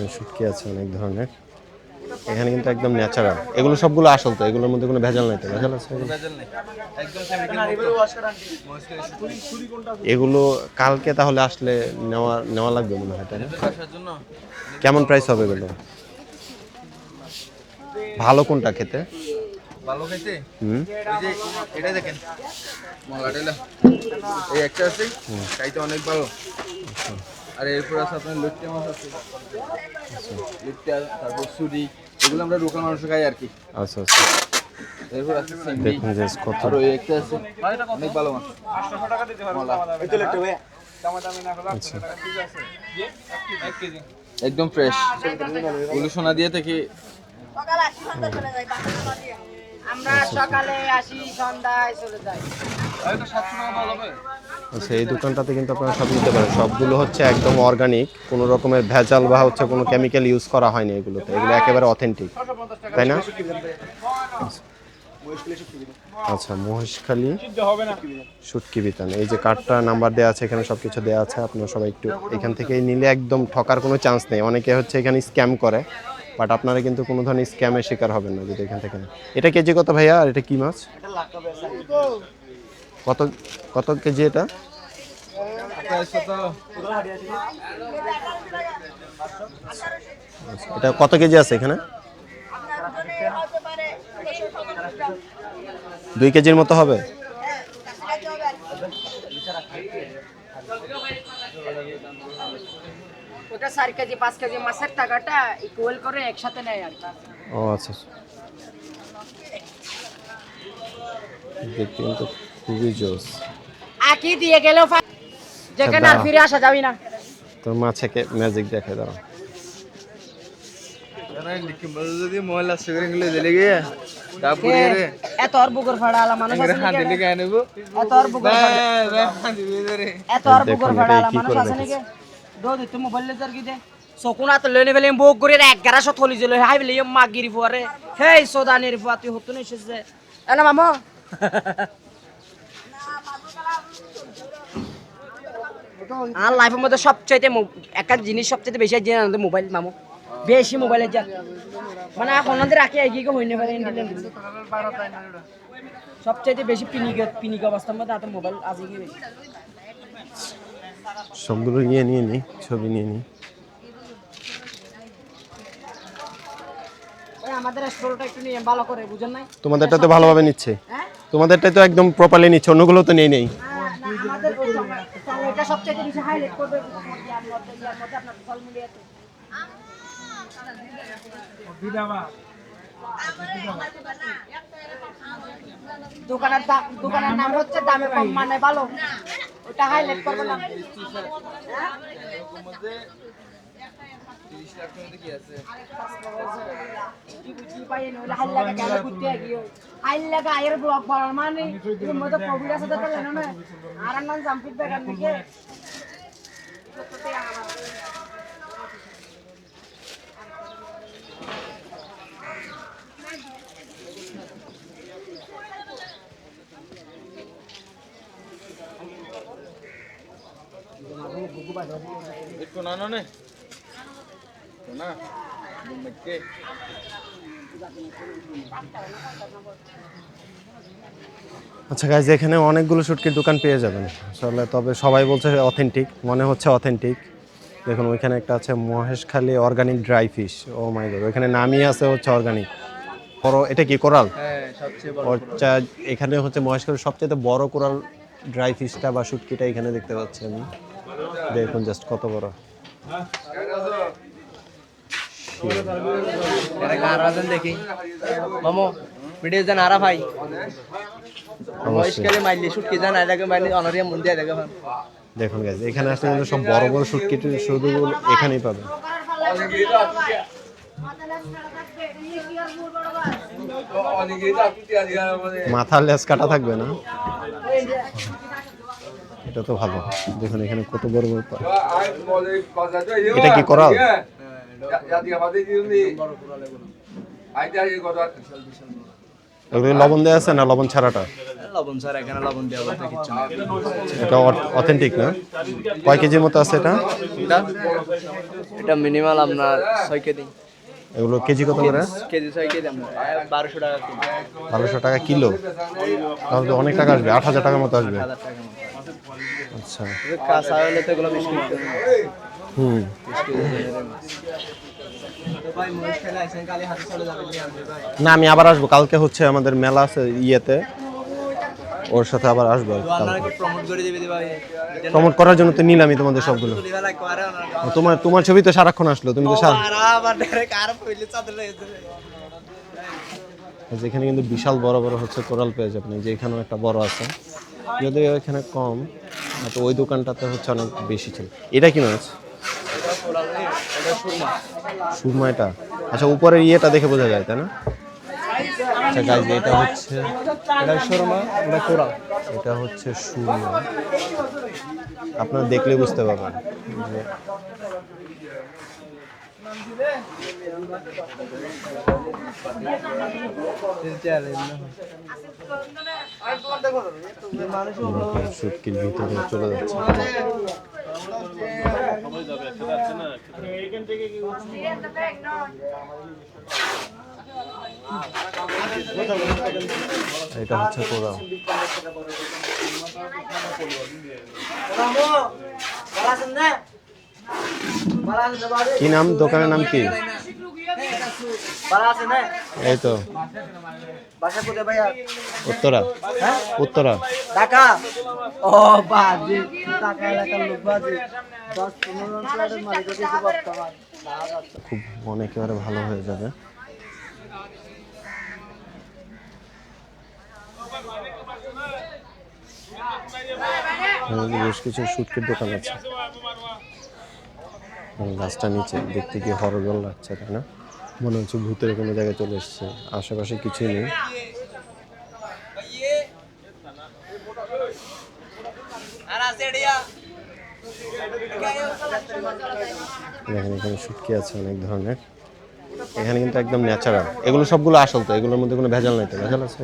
এখানে শুটকি আছে অনেক ধরনের। এখানে কিন্তু একদম ন্যাচারাল, এগুলো সবগুলো আসল তো, এগুলোর মধ্যে কোনো ভেজাল নাই তো? ভেজাল আছে? ভেজাল নেই, একদম কেমিক্যাল মুক্ত। এগুলো কালকে তাহলে আসলে নেওয়া নেওয়া লাগবে মনে হয়, তাই না? ব্যবসার জন্য কেমন প্রাইস হবে এগুলো? ভালো কোনটা খেতে? ভালো খাইতে হুম, ওই যে এটা দেখেন মলাটেলা, এই একটা আছে খাইতে অনেক ভালো। আর এরপর আছে আপনার লুট্টা মাছ আছে, লুট্টা, তারপর সুরি, এগুলো আমরা লোকাল মানুষ খাই আর কি। আচ্ছা আচ্ছা। এরপর আছে চিংড়ি, দেখুন যে কত। আর ওই একটা আছে অনেক ভালো মাছ মলা, আচ্ছা, একদম ফ্রেশ, ওগুলো সোনা দিয়ে থেকে। সকালে আসি সন্ধ্যায় চলে যাই, বাসা ভাড়া দিয়ে। আমরা সকালে আসি সন্ধ্যায় চলে যাই। আচ্ছা, এই দোকানটাতে কিন্তু আপনারা সব নিতে পারেন। সবগুলো হচ্ছে একদম অর্গানিক, কোনো রকমের ভেজাল বা হচ্ছে কোনো কেমিক্যাল ইউজ করা হয়নি এগুলোতে, এগুলো একেবারে অথেন্টিক, তাই না? আচ্ছা, মহেশখালী শুটকি বিতান, এই যে কার্ডটা নাম্বার দেওয়া আছে, এখানে সব কিছু দেওয়া আছে। আপনারা সবাই একটু এখান থেকে নিলে একদম ঠকার কোনো চান্স নেই। অনেকে হচ্ছে এখানে স্ক্যাম করে, বাট আপনারা কিন্তু কোনো ধরনের স্ক্যামের শিকার হবেন না যদি এখান থেকে নেন। এটা কেজি কত ভাইয়া? আর এটা কি মাছ? কত কত কেজি এটা? এটা কত কেজি আছে এখানে? 2 কেজির মতো হবে। ওটা 4 কেজি 5 কেজি মাছের টাকাটা ইকুয়াল করে একসাথে নেয় আর কি। ও আচ্ছা, দেখতে কিন্তু খুবই জোস। আকি দিয়ে গেলেও যেখানে আর ফিরে আসা যাবে না। তো মাছকে ম্যাজিক দেখে দাও। যদি মহলা সুগার গুলো দিলে গিয়ে তারপরে রে এত আর বুকুর ফাড়া আলা মানুষ আছে হাত দিলে গায় নেব, এত আর বুকুর এত আর বুকুর ফাড়া আলা মানুষ আছে নাকি? দো দিতে মোবাইল লেজার কি দে সকুনা তো লেনে বেলে বুক করে 1100 থলি জেল হাই বেলে মাগিরি ফুয়ারে হেই সোদানের ফুয়াতি হতো না শেষে এনা মামা আর লাইফের মধ্যে সবচাইতে একটা জিনিস সবচাইতে বেশি জেনে মোবাইল মামু, বেশি মোবাইলের যা মানে এখন আমাদের রাখি এগিয়ে হইনে পারে সবচাইতে বেশি পিনিক অবস্থার মধ্যে হাতে মোবাইল আজকে গিয়ে বেশি। সবগুলো নিয়ে নি ছবি নিয়ে নি। আমাদের স্টোরটা একটু নিয়ে ভালো করে বুঝেন নাই? তোমাদেরটা তো ভালোভাবে নিচ্ছে, হ্যাঁ তোমাদেরটাই তো একদম প্রপারলি নিচ্ছে, অন্যগুলো তো নেই। আমাদের এটা সবচাইতে বেশি হাইলাইট করবে আপনার ফল মিলিয়েছে দোকানের নাম হচ্ছে দামে কম মানে ভালো, ওটা হাইলাইট করবো না। 30 লাখ টাকা কি আছে আয়ের ব্লক বলার মানে মধ্যে কোভিড আছে তো না আর নাম জাম্পিট ব্যাগ নাকি একটু না না না মুম্বাইতে আচ্ছা গাইজ, এখানে অনেকগুলো শুটকির দোকান পেয়ে যাবেন আসলে, তবে সবাই বলছে অথেন্টিক, মনে হচ্ছে অথেন্টিক। দেখুন ওইখানে একটা আছে মহেশখালী অর্গানিক ড্রাই ফিশ, ও মাই গড, ওইখানে নামই আছে হচ্ছে অর্গানিক। বড় এটা কি কোরাল? হ্যাঁ সবচেয়ে বড় এখানে হচ্ছে মহেশখালীর সবচেয়ে বড় কোরাল ড্রাই ফিশটা বা শুটকিটা এখানে দেখতে পাচ্ছি আমি। দেখুন জাস্ট কত বড়। দেখি মামু ভিডিও জান আরা ভাই মহেশখালী মাইলি শুটকি জান আইলাকে মাইলি অনারিয়া মুন্দিয়া দেখে ভাই। দেখুন গাইজ, এখানে আসলে কিন্তু সব বড় বড় শুটকি শুধু এখানেই পাবেন। মাথার লেজ কাটা থাকবে না, এটা তো ভালো। দেখুন এখানে কত বড় বড়, এটা কি কোরাল? এগুলো লবণ দেওয়া আছে না লবণ ছাড়াটা? লবণ স্যার, এখানে লবণ দেওয়া বলতে কিচ্ছু না। এটা অথেন্টিক না? কয় কেজির মতো আছে এটা? এটা মিনিমাম আপনার 6 কেজি। এগুলো কেজি কত করে? কেজি 6 কেজি আপনার 1200 টাকা কিলো। 1200 টাকা কিলো? তাহলে তো অনেক টাকা আসবে, 8000 টাকার মতো আসবে। 1000 টাকা মতো। আচ্ছা। কাঁচা হলে তো এগুলো 20 কেজি করে। হুম। 20 কেজি করে মাছ। তো ভাই মহিষ খেলে আইছেন, কালি হাতে চলে যাবেন নি আপনি ভাই? না, আমি আবার আসবো কালকে, হচ্ছে আমাদের মেলা আছে ইয়েতে, ওর সাথে আবার আসবো। তো আপনারা কি প্রমোট করে দিবে ভাই? প্রমোট করার জন্য তো নিলামই তোমাদের সবগুলো। তুলিবেলা করে না। তোমার ছবি তো সারাক্ষণ আসলো, তুমি তো আবার ডাইরেক্ট আর পইলে চাদর লাগিয়েছে। যেখানে কিন্তু বিশাল বড় বড় হচ্ছে কোরাল পেয়ে যাবেন, যে এখানেও একটা বড় আছে, যদিও এখানে কম, তো ওই দোকানটাতে হচ্ছে অনেক বেশি ছিল। এটা কি মাছ? এটা সুরমা। সুরমা এটা? আচ্ছা, উপরের ইয়েটা দেখে বোঝা যায় তাই না? আচ্ছা গাইজ, এটা হচ্ছে সুরমা, এটা কোরাল। এটা হচ্ছে সুরমা, আপনারা দেখলে বুঝতে পারবেন যে শুটকির ভিতরে চলে যাচ্ছে। এটা হচ্ছে কোরাল। কি নাম দোকানের নাম কি? এই তো বাসা কোথায় ভাইয়া? উত্তরা। উত্তরা ঢাকা। ও বাজি, ঢাকা এলাকার লোক বাজি। 10-15 জন প্লেটের মালিক হচ্ছে বর্তমান। খুব মনে একেবারে ভালো হয়ে যাবে। বেশ কিছু শুটকির দোকান আছে। গাছটা নিচে দেখতে কি হরগোল লাগছে তাই না? মনে হচ্ছে ভূতের কোনো জায়গায় চলে এসছে, আশেপাশে কিছুই নেই। দেখেন এখানে শুটকি আছে অনেক ধরনের, এখানে কিন্তু একদম ন্যাচারাল, এগুলো সবগুলো আসল তো, এগুলোর মধ্যে কোনো ভেজাল নাই তো? ভেজাল আছে?